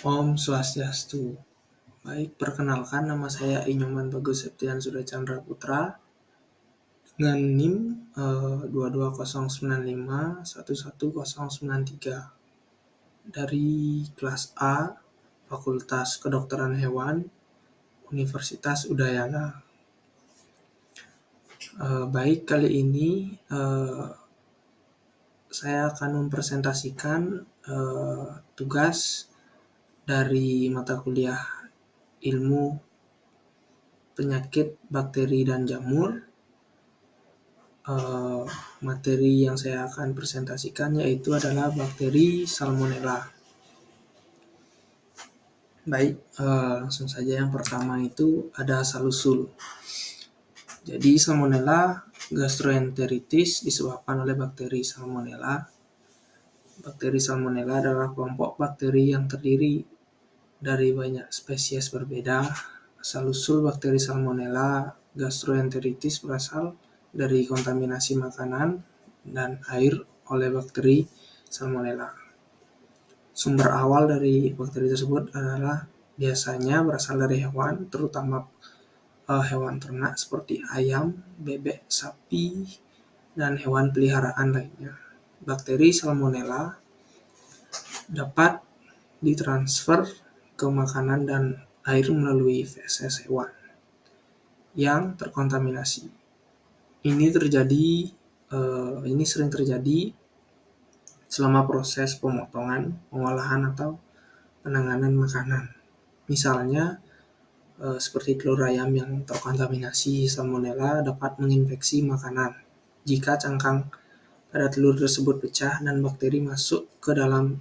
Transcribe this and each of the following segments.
Om Swastiastu. Baik, perkenalkan nama saya Inyoman Bagus Septian Sudah Chandra Putra dengan NIM 22095 11093 dari kelas A Fakultas Kedokteran Hewan Universitas Udayana. Baik, kali ini saya akan mempresentasikan tugas dari mata kuliah ilmu penyakit bakteri dan jamur. Materi yang saya akan presentasikan yaitu adalah bakteri Salmonella. Baik, langsung saja yang pertama itu ada asal-usul. Jadi Salmonella gastroenteritis disebabkan oleh bakteri Salmonella. Bakteri Salmonella adalah kelompok bakteri yang terdiri dari banyak spesies berbeda. Asal-usul bakteri Salmonella gastroenteritis berasal dari kontaminasi makanan dan air oleh bakteri Salmonella. Sumber awal dari bakteri tersebut adalah biasanya berasal dari hewan, terutama hewan ternak seperti ayam, bebek, sapi, dan hewan peliharaan lainnya. Bakteri Salmonella dapat ditransfer ke makanan dan air melalui feses hewan yang terkontaminasi. Ini sering terjadi selama proses pemotongan, pengolahan atau penanganan makanan. Misalnya seperti telur ayam yang terkontaminasi Salmonella dapat menginfeksi makanan jika cangkang pada telur tersebut pecah dan bakteri masuk ke dalam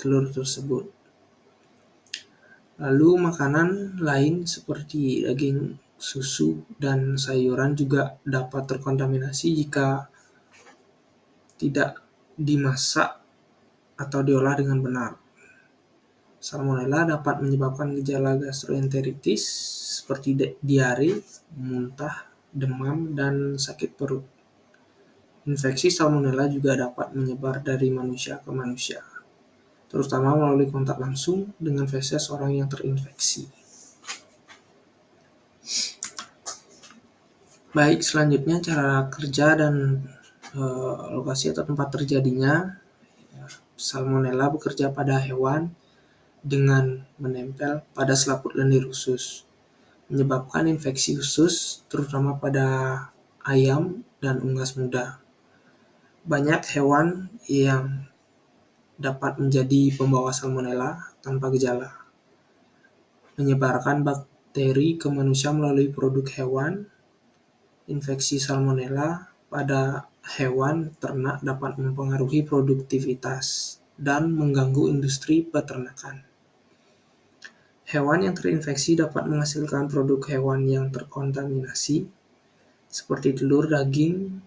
telur tersebut. Lalu makanan lain seperti daging, susu, dan sayuran juga dapat terkontaminasi jika tidak dimasak atau diolah dengan benar. Salmonella dapat menyebabkan gejala gastroenteritis seperti diare, muntah, demam, dan sakit perut. Infeksi Salmonella juga dapat menyebar dari manusia ke manusia, terutama melalui kontak langsung dengan feses orang yang terinfeksi. Baik, selanjutnya cara kerja dan lokasi atau tempat terjadinya. Salmonella bekerja pada hewan dengan menempel pada selaput lendir usus, menyebabkan infeksi usus terutama pada ayam dan unggas muda. Banyak hewan yang dapat menjadi pembawa Salmonella tanpa gejala, menyebarkan bakteri ke manusia melalui produk hewan. Infeksi Salmonella pada hewan ternak dapat mempengaruhi produktivitas dan mengganggu industri peternakan. Hewan yang terinfeksi dapat menghasilkan produk hewan yang terkontaminasi, seperti telur, daging.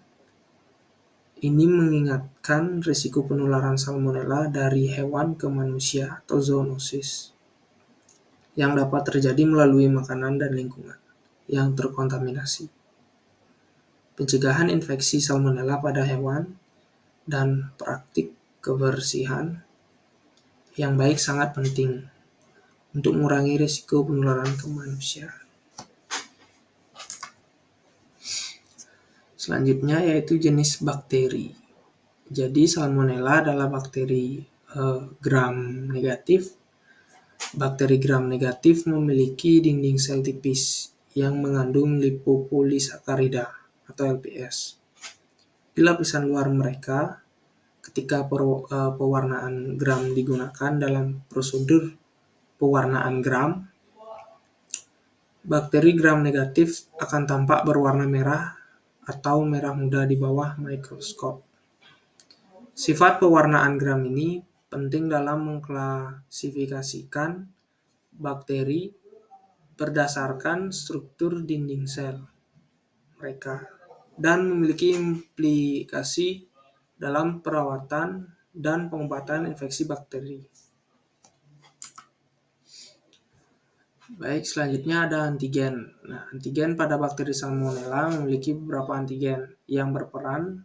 Ini mengingatkan risiko penularan Salmonella dari hewan ke manusia atau zoonosis, yang dapat terjadi melalui makanan dan lingkungan yang terkontaminasi. Pencegahan infeksi Salmonella pada hewan dan praktik kebersihan yang baik sangat penting untuk mengurangi risiko penularan ke manusia. Selanjutnya yaitu jenis bakteri. Jadi Salmonella adalah bakteri gram negatif. Bakteri gram negatif memiliki dinding sel tipis yang mengandung lipopolisakarida atau LPS. Di lapisan luar mereka, ketika pewarnaan gram digunakan dalam prosedur pewarnaan gram, bakteri gram negatif akan tampak berwarna merah atau merah muda di bawah mikroskop. Sifat pewarnaan gram ini penting dalam mengklasifikasikan bakteri berdasarkan struktur dinding sel mereka dan memiliki implikasi dalam perawatan dan pengobatan infeksi bakteri. Baik, selanjutnya ada antigen. Nah, antigen pada bakteri Salmonella memiliki beberapa antigen yang berperan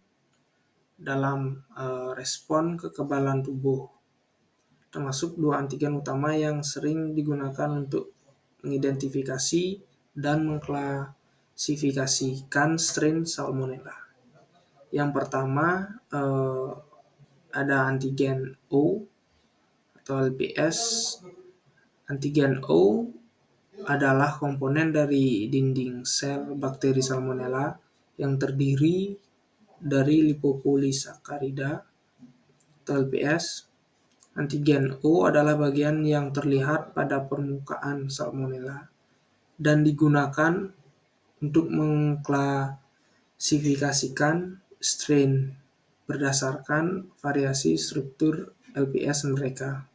dalam respon kekebalan tubuh. termasuk dua antigen utama yang sering digunakan untuk mengidentifikasi dan mengklasifikasikan strain Salmonella. Yang pertama ada antigen O atau LPS. Antigen O adalah komponen dari dinding sel bakteri Salmonella yang terdiri dari lipopolisakarida atau LPS. Antigen O adalah bagian yang terlihat pada permukaan Salmonella dan digunakan untuk mengklasifikasikan strain berdasarkan variasi struktur LPS mereka.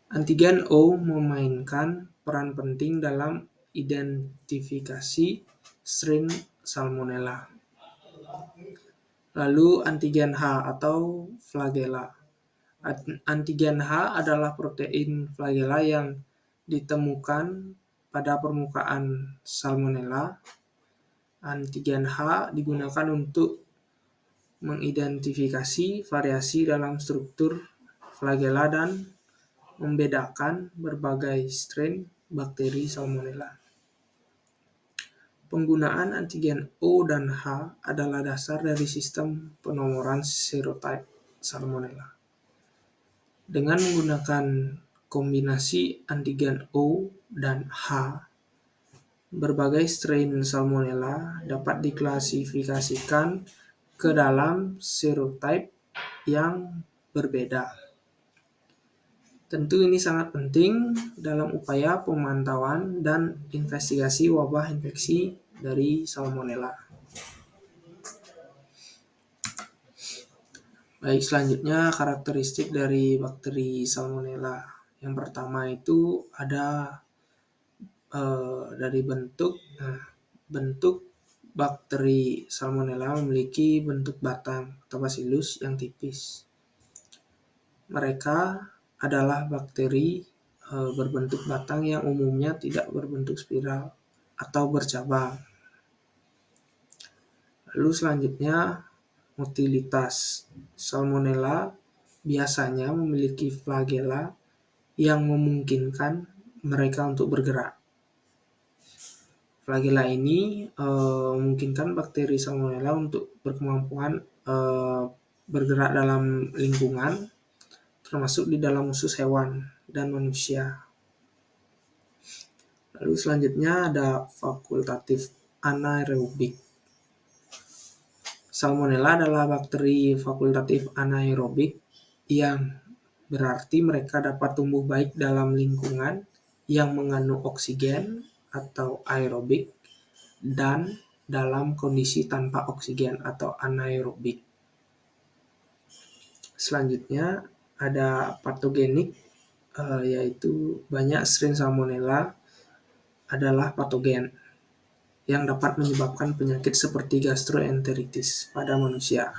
Antigen O memainkan peran penting dalam identifikasi strain Salmonella. Lalu antigen H atau flagella. Antigen H adalah protein flagella yang ditemukan pada permukaan Salmonella. Antigen H digunakan untuk mengidentifikasi variasi dalam struktur flagella dan membedakan berbagai strain bakteri Salmonella. Penggunaan antigen O dan H adalah dasar dari sistem penomoran serotype Salmonella. Dengan menggunakan kombinasi antigen O dan H, berbagai strain Salmonella dapat diklasifikasikan ke dalam serotype yang berbeda. Tentu ini sangat penting dalam upaya pemantauan dan investigasi wabah infeksi dari Salmonella. Baik, selanjutnya karakteristik dari bakteri Salmonella. Yang pertama itu ada dari bentuk. Bentuk bakteri Salmonella memiliki bentuk batang atau bacillus yang tipis. Mereka adalah bakteri berbentuk batang yang umumnya tidak berbentuk spiral atau bercabang. Lalu selanjutnya motilitas. Salmonella biasanya memiliki flagella yang memungkinkan mereka untuk bergerak. Flagella ini memungkinkan bakteri Salmonella untuk berkemampuan bergerak dalam lingkungan, termasuk di dalam usus hewan dan manusia. Lalu selanjutnya ada fakultatif anaerobik. Salmonella adalah bakteri fakultatif anaerobik yang berarti mereka dapat tumbuh baik dalam lingkungan yang mengandung oksigen atau aerobik dan dalam kondisi tanpa oksigen atau anaerobik. Selanjutnya ada patogenik, yaitu banyak strain Salmonella adalah patogen yang dapat menyebabkan penyakit seperti gastroenteritis pada manusia.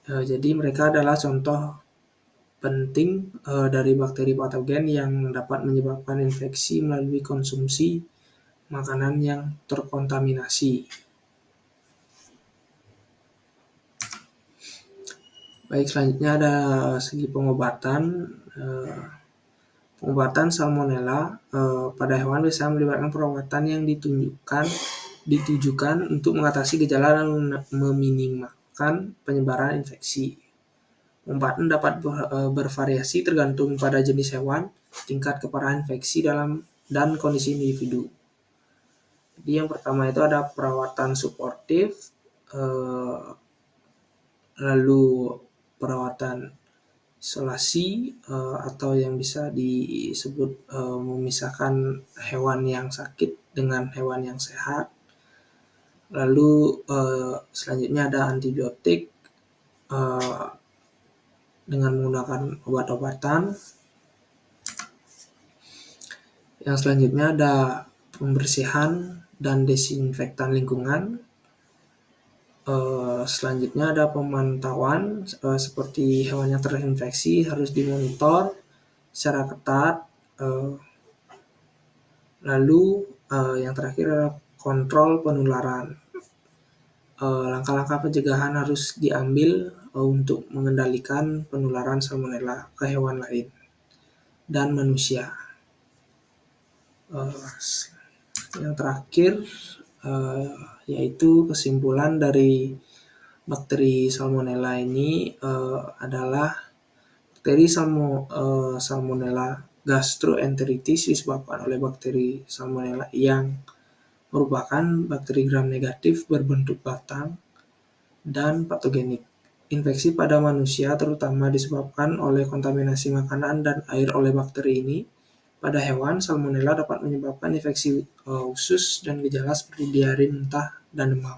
Jadi mereka adalah contoh penting dari bakteri patogen yang dapat menyebabkan infeksi melalui konsumsi makanan yang terkontaminasi. Baik, selanjutnya ada segi pengobatan. Pengobatan Salmonella pada hewan bisa melibatkan perawatan yang ditujukan untuk mengatasi gejala dan meminimalkan penyebaran infeksi. Pengobatan dapat bervariasi tergantung pada jenis hewan, tingkat keparahan infeksi dan kondisi individu. Jadi yang pertama itu ada perawatan suportif, lalu perawatan isolasi atau yang bisa disebut memisahkan hewan yang sakit dengan hewan yang sehat. Lalu selanjutnya ada antibiotik dengan menggunakan obat-obatan. Yang selanjutnya ada pembersihan dan desinfektan lingkungan. Selanjutnya ada pemantauan seperti hewan yang terinfeksi harus dimonitor secara ketat. Lalu yang terakhir adalah kontrol penularan. Langkah-langkah pencegahan harus diambil untuk mengendalikan penularan salmonella ke hewan lain dan manusia. Yang terakhir yaitu kesimpulan dari bakteri salmonella ini adalah bakteri Salmonella gastroenteritis disebabkan oleh bakteri salmonella yang merupakan bakteri gram negatif berbentuk batang dan patogenik. Infeksi pada manusia terutama disebabkan oleh kontaminasi makanan dan air oleh bakteri ini. Pada hewan, salmonella dapat menyebabkan infeksi usus dan gejala seperti diare, muntah, dan demam.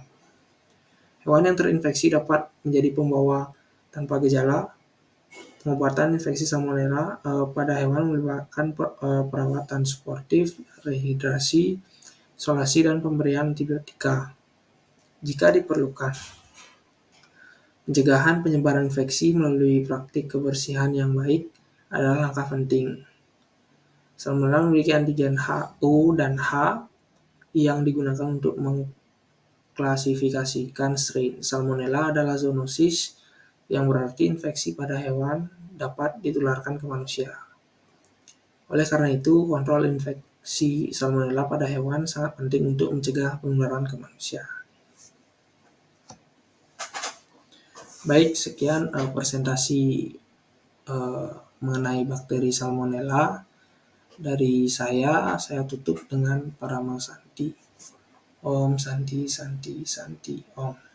Hewan yang terinfeksi dapat menjadi pembawa tanpa gejala. Pengobatan infeksi salmonella pada hewan melibatkan perawatan suportif, rehidrasi, isolasi, dan pemberian antibiotika jika diperlukan. Pencegahan penyebaran infeksi melalui praktik kebersihan yang baik adalah langkah penting. Salmonella memiliki antigen HU dan H yang digunakan untuk mengklasifikasikan strain. Salmonella adalah zoonosis, yang berarti infeksi pada hewan dapat ditularkan ke manusia. Oleh karena itu, kontrol infeksi salmonella pada hewan sangat penting untuk mencegah penularan ke manusia. Baik, sekian presentasi mengenai bakteri salmonella dari saya tutup dengan Parama Santi. Om Santi Santi Santi Om.